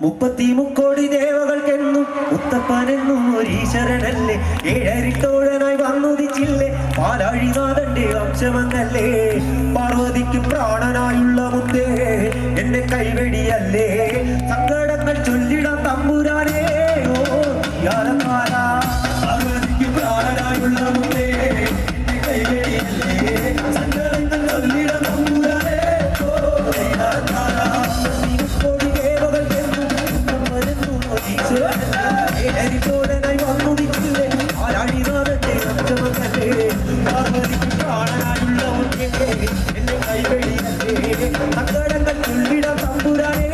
മുപ്പത്തിമുക്കോടി ദേവകൾക്കെന്നും മുത്തപ്പനെന്നും ഒരീശ്വരനല്ലേ. ഏഴരിട്ടോഴനായി വന്നുദിച്ചില്ലേ, പാലാഴിനാഥന്റെ വംശമെന്നല്ലേ. പാർവതിക്ക് പ്രാണനായുള്ള മുത്തേ എന്നെ കൈവെടിയല്ലേ. സങ്കടങ്ങൾ ചൊല്ലിടാം തമ്പുരാനേ ഓ യാരക്കാര. പാർവതിക്ക് പ്രാണനായുള്ള മുത്തേ എന്നെ കൈവെടിയല്ലേ. സങ്കടങ്ങൾ ചൊല്ലിടാം തമ്പുരാനേ ഓ യാരക്കാര. ോടനായി വന്നുദിച്ചില്ലേ, ആരാഴിനാഥന്റെ വംശമെന്നല്ലേ. പാർവതിക്ക് പ്രാണനായുള്ള മുത്തേ എന്നെ കൈവെടിയല്ലേ. സങ്കടങ്ങൾ ചൊല്ലിടാം തമ്പുരാനേ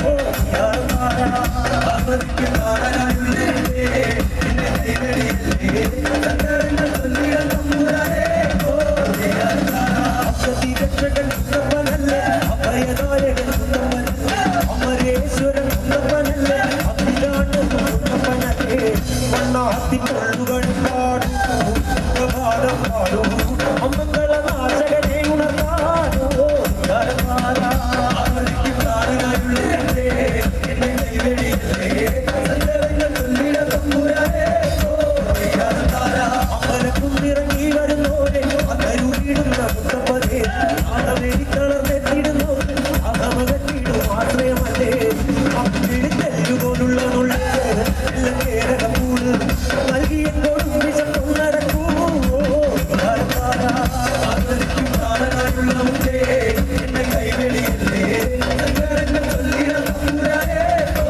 ഓ യാരക്കാര. പാർവതിക്ക് പ്രാണനായുള്ള മുത്തേ എന്നെ കൈവെടിയല്ലേ. സങ്കടങ്ങൾ ചൊല്ലിടാം തമ്പുരാനേ ഓ യാരക്കാര. അപ്പതിരക്ഷകൻ മുത്തപ്പനല്ലേ, അഭയദായകൻ മുത്തപ്പനല്ലേ, അമരേശ്വരൻ മുത്തപ്പനല്ലേ, മണ്ണാത്തിപ്പൊള്ളുകൾ പാടൂ പ്രഭാതം പാടൂ അമ്മങ്ങളനാശകനെ ഉണർത്താനോ യാരക്കാര. പാർവതിക്ക് പ്രാണനായുള്ള മുത്തേ എന്നെ കൈവെടിയല്ലേ. സങ്കടങ്ങൾ ചൊല്ലിടാം തമ്പുരാനേ ഓ യാരക്കാര. അമ്പലക്കുന്നിറങ്ങി വരുന്നോരെ അകരുവിടുന്ന മുത്തപ്പനേ, അകമെരിത്തളർന്നെത്തിടുന്നോരെ അകമകത്തിടും ആശ്രയമല്ലേ. അപ്പിടിത്തെല്ലുപോലുള്ള നൽകിയെങ്കിലും വിശപ്പും നടക്കൂ യാരക്കാര. പാർവതിക്ക് പ്രാണനായുള്ള മുത്തേ എന്നെ കൈവെടിയല്ലേ. സങ്കടങ്ങൾ ചൊല്ലിടാം തമ്പുരാനേ ഓ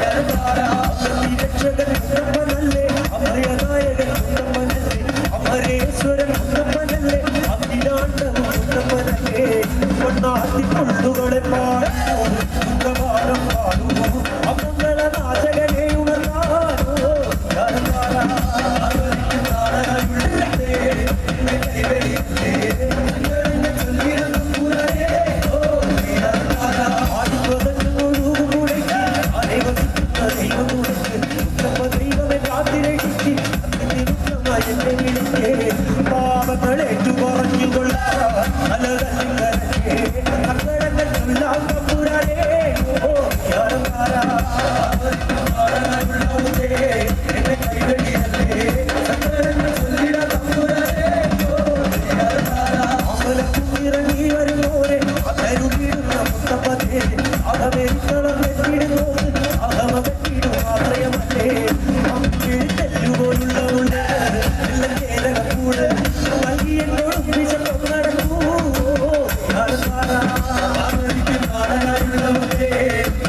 യാരക്കാര. രക്ഷകൻ മുത്തപ്പനല്ലേ, അഭയദായകൻ മുത്തപ്പനല്ലേ, അമരേശ്വരൻ മുത്തപ്പനല്ലേ, അഖിലാണ്ടവൻ മുത്തപ്പനല്ലേ. മണ്ണാത്തിപ്പൊള്ളുകളെ പാടൂ പ്രഭാതം പാടൂ അമ്മങ്ങളനാശകനെ ഉണർത്താനോ യാരക്കാര. പാർവതിക്ക് പ്രാണനായുള്ള മുത്തേ എന്നെ കൈവെടിയല്ലേ. സങ്കടങ്ങൾ ചൊല്ലിടാം തമ്പുരാനേ ഓ യാരക്കാര. ആദിത്വതന്നൊഴുകും മുടക്കി അനവസിക്കുന്ന ദൈവം മുടക്കി മുത്തപ്പ ദൈവമെ കാത്തിരക്ഷിച്ച് അതിനിരുദ്ധമായി എന്നെ വിളിക്കേ. പാപങ്ങളേറ്റു പറഞ്ഞുകൊള്ളാം അലകല്ലിങ്കരക്കേ. സങ്കടങ്ങൾ ചൊല്ലാം തമ്പുരാനേ ഓ യാരക്കാര. പാർവതിക്ക് പ്രാണനായുള്ള മുത്തേ എന്നെ കൈവെടിയല്ലേ. സങ്കടങ്ങൾ ചൊല്ലിടാം തമ്പുരാനേ ഓ യാരക്കാര. അമ്പലക്കുന്നിറങ്ങി വരുന്നോരെ അകരുവിടുന്ന മുത്തപ്പനേ, അകമെരിത്തളർന്നെത്തിടുന്നോര് അകമകത്തിടും ആശ്രയമല്ലേ. അമ്പിളിത്തെല്ലുപോലുള്ള എല്ലാം കേരളക്കൂട് നൽകിയെന്നോടും വിശപ്പും നടക്കൂ യാരക്കാര. പാർവതിക്ക് പ്രാണനായുള്ള മുത്തേ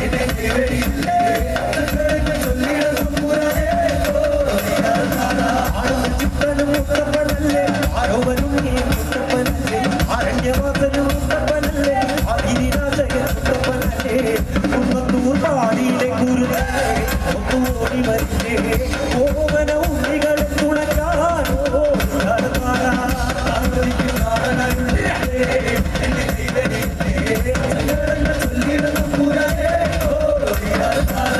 എന്നെ കൈവെടിയല്ലേ. സങ്കടങ്ങൾ ചൊല്ലിടാം തമ്പുരാനേ ഓ യാരക്കാര. ആടുന്ന ചിത്തനും മുത്തപ്പനല്ലേ, ആരോപനും നീ മുത്തപ്പനല്ലേ, അരണ്യവാസനും മുത്തപ്പനല്ലേ, അതിനാശകൻ മുത്തപ്പനല്ലേ. കുന്നത്തൂർ പാടിയിലെ കുരുതല്ലേ ഒത്തുപോയി മരിച്ചേ. ഓമന ഉണ്ണികളെ തുണക്കാനോ യാരക്കാര. പാർവതിക്ക് പ്രാണനായുള്ള മുത്തേ എന്നെ കൈവെടിയല്ലേ. സങ്കടങ്ങൾ ചൊല്ലിടാം തമ്പുരാനേ ഓ യാരക്കാര.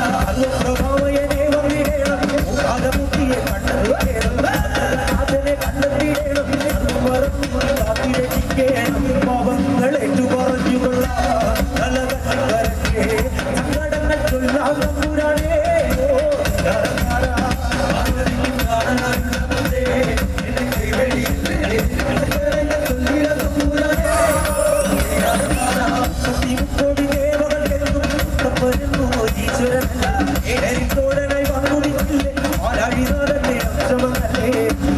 പ്രഭാവയനെ വന്നിടേണം ആകമുത്തിയെ കണ്ടെത്തിടേണം. നാഥനെ കണ്ടെത്തിടേണം കാത്തിരക്ഷിക്കേണം. പാപങ്ങളേറ്റു പറഞ്ഞുകൊള്ളാം നല്ലതരക്കേ. സങ്കടങ്ങൾ ചൊല്ലാം തമ്പുരാനേ ഓ യാരക്കാര. പാർവതിക്ക് പ്രാണനായുള്ള മുത്തേ എന്നെ കൈവെടിയല്ലേ. സങ്കടങ്ങൾ ചൊല്ലിടാം തമ്പുരാനേ ഓ യാരക്കാര. മുപ്പത്തിമുക്കോടി ദേവകൾക്കെന്നും മുത്തപ്പനെന്നും ഒരീശ്വരനല്ലേ. ഏഴരിട്ടോഴനായി വന്നുദിച്ചില്ലേ, ആരാഴിനാഥന്റെ വംശമെന്നല്ലേ.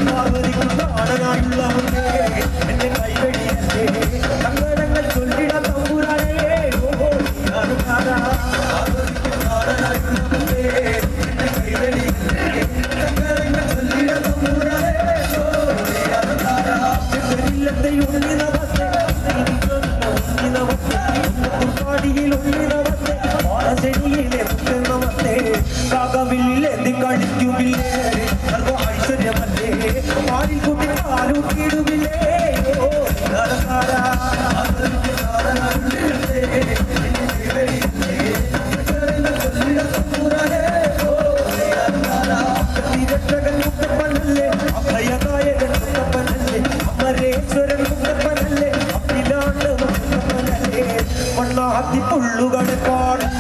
പാർവതിക്ക് പ്രാണനായുള്ള മുത്തേ എന്നെ കൈവെടിയല്ലേ. സങ്കടങ്ങൾ ചൊല്ലിടാം തമ്പുരാനേ ഓ യാരക്കാര. പാർവതിക്ക് പ്രാണനായുള്ള മുത്തേ എന്നെ കൈവെടിയല്ലേ. സങ്കടങ്ങൾ ചൊല്ലിടാം തമ്പുരാനേ ഓ യാരക്കാര. ചെറിയില്ലത്തെ ഉണ്ണി നമസ്തേ, ഉണ്ണി നമസ്തേ, പാടിയിൽ ഉണ്ണി നമസ്തേ, പാറശനിയിലെ മുത്തൻ നമസ്തേ. കാകവില്ലേന്തി കളിക്കുമില്ലേ സർവ ഐശ്വര്യമല്ലേ. പാലിൽ കൂട്ടി പാലൂട്ടിടുമില്ലേ ഓ യാരക്കാര. പാർവതിക്ക് പ്രാണനായുള്ള മുത്തേ എന്നെ കൈവെടിയല്ലേ. സങ്കടങ്ങൾ ചൊല്ലിടാം തമ്പുരാനേ ഓ യാരക്കാര. രക്ഷകൻ മുത്തപ്പനല്ലേ, അഭയദായകൻ മുത്തപ്പനല്ലേ, അമരേശ്വരൻ മുത്തപ്പനല്ലേ, അഖിലാണ്ടവൻ മുത്തപ്പനല്ലേ. മണ്ണാത്തിപ്പൊള്ളുകളെ പാടും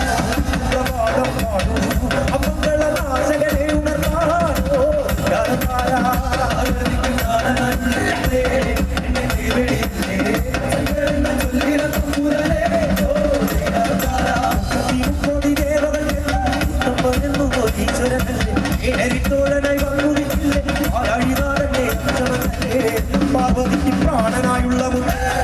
ഉള്ള മുട്ട